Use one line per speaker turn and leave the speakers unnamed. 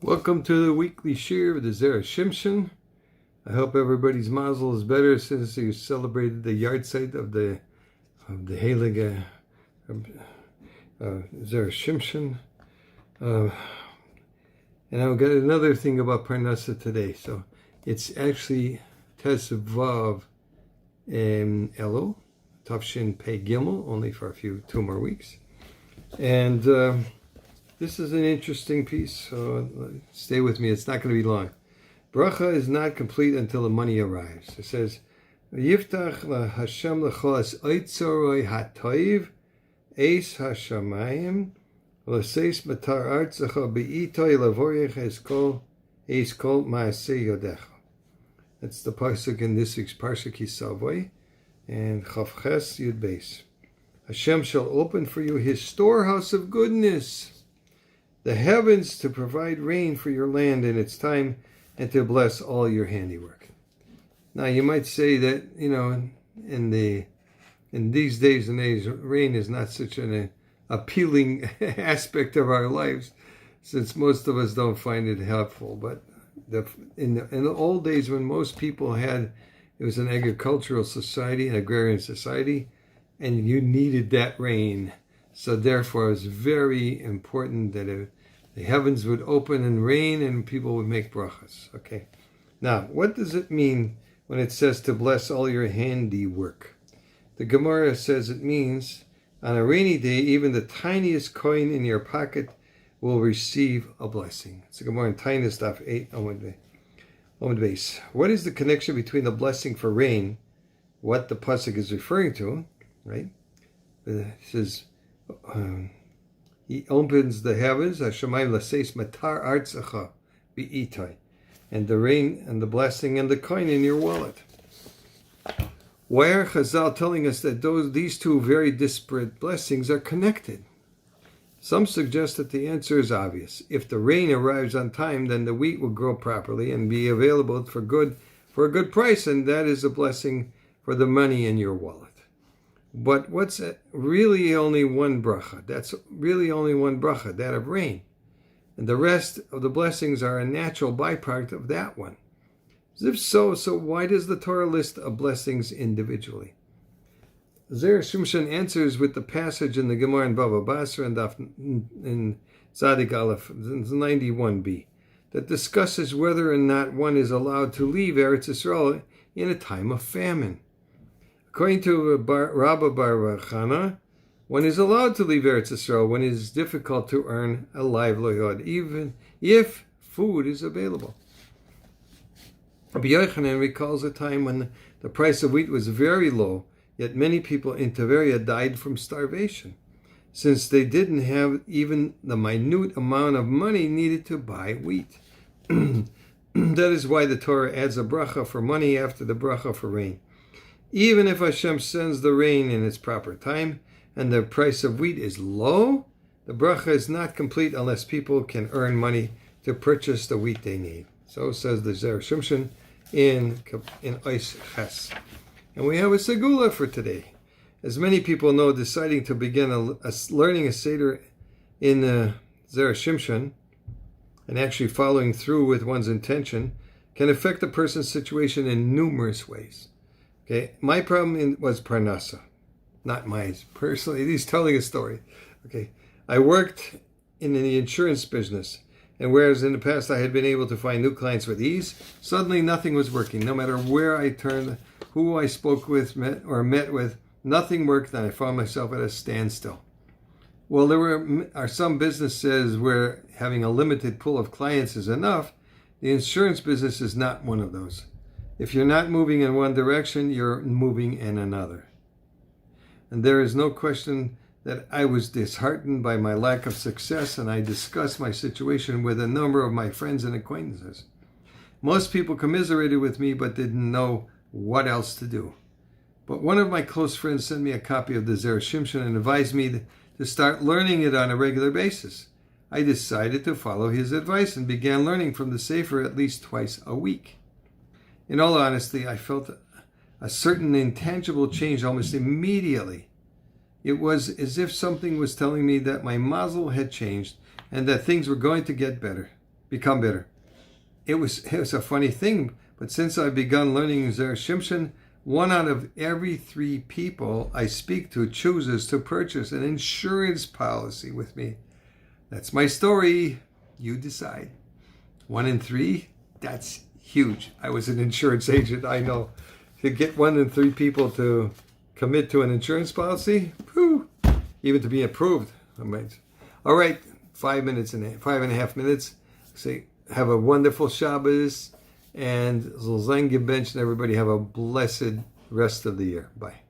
Welcome to the weekly shir of the Zera Shimshon. I hope everybody's mazel is better since you celebrated the yard site of the Heilige Zera Shimshon. And I've got another thing about Parnasa today. So it's actually Tesvav Elo, Tavshin Pei Gimel, only for 2 more weeks. And this is an interesting piece, so stay with me. It's not going to be long. Bracha is not complete until the money arrives. It says, Yiftach la Hashem l'cholas oitzoroi hatoiv eis hashamayim l'seis matar artzacha be'itoi lavorich eis kol ma'aseh yodecha. That's the pasuk in this week's Parshat Kisavoy and Chavches Yud Beis. Hashem shall open for you his storehouse of goodness, the heavens, to provide rain for your land in its time and to bless all your handiwork. Now you might say that, in these days and age, rain is not such an appealing aspect of our lives, since most of us don't find it helpful. But in the old days, when most people it was an agricultural society, an agrarian society, and you needed that rain. So therefore, it was very important that the heavens would open and rain and people would make brachas. Okay. Now, what does it mean when it says to bless all your handiwork? The Gemara says it means on a rainy day, even the tiniest coin in your pocket will receive a blessing. It's the Gemara in Tainis Daf 8 Amud Beis. What is the connection between the blessing for rain, what the pasuk is referring to, right? It says, he opens the heavens, Hashemayim l'seis matar artzacha be'itoi, and the rain and the blessing and the coin in your wallet. Why are Chazal telling us that these two very disparate blessings are connected? Some suggest that the answer is obvious. If the rain arrives on time, then the wheat will grow properly and be available for a good price, and that is a blessing for the money in your wallet. But what's really only one bracha? That's really only one bracha, that of rain. And the rest of the blessings are a natural byproduct of that one. If so why does the Torah list of blessings individually? Zera Shimshon answers with the passage in the Gemara in Bava Basra and in Zadik Aleph 91b that discusses whether or not one is allowed to leave Eretz Yisrael in a time of famine. According to Rabbi Bar Chana, one is allowed to leave Eretz Yisrael when it is difficult to earn a livelihood, even if food is available. Rabbi Yochanan recalls a time when the price of wheat was very low, yet many people in Tiberia died from starvation, since they didn't have even the minute amount of money needed to buy wheat. That is why the Torah adds a bracha for money after the bracha for rain. Even if Hashem sends the rain in its proper time and the price of wheat is low, the bracha is not complete unless people can earn money to purchase the wheat they need. So says the Zera Shimshon in Ois Ches. And we have a segula for today. As many people know, deciding to begin learning a seder in Zera Shimshon and actually following through with one's intention can affect a person's situation in numerous ways. Okay, my problem was Parnasa, not mine personally. He's telling a story. Okay, I worked in the insurance business, and whereas in the past I had been able to find new clients with ease, suddenly nothing was working. No matter where I turned, who I spoke with, met with, nothing worked, and I found myself at a standstill. Well, there are some businesses where having a limited pool of clients is enough. The insurance business is not one of those. If you're not moving in one direction, you're moving in another. And there is no question that I was disheartened by my lack of success, and I discussed my situation with a number of my friends and acquaintances. Most people commiserated with me, but didn't know what else to do. But one of my close friends sent me a copy of the Zera Shimshon and advised me to start learning it on a regular basis. I decided to follow his advice and began learning from the Sefer at least twice a week. In all honesty, I felt a certain intangible change almost immediately. It was as if something was telling me that my mazel had changed and that things were going to get better. become better. It was a funny thing, but since I've begun learning Zera Shimshon, 1 out of every 3 people I speak to chooses to purchase an insurance policy with me. That's my story. You decide. 1 in 3, that's huge. I was an insurance agent, I know. To get 1 in 3 people to commit to an insurance policy, whew, even to be approved. All right, 5.5 minutes. Say, have a wonderful Shabbos, and Lange bench, and everybody have a blessed rest of the year. Bye.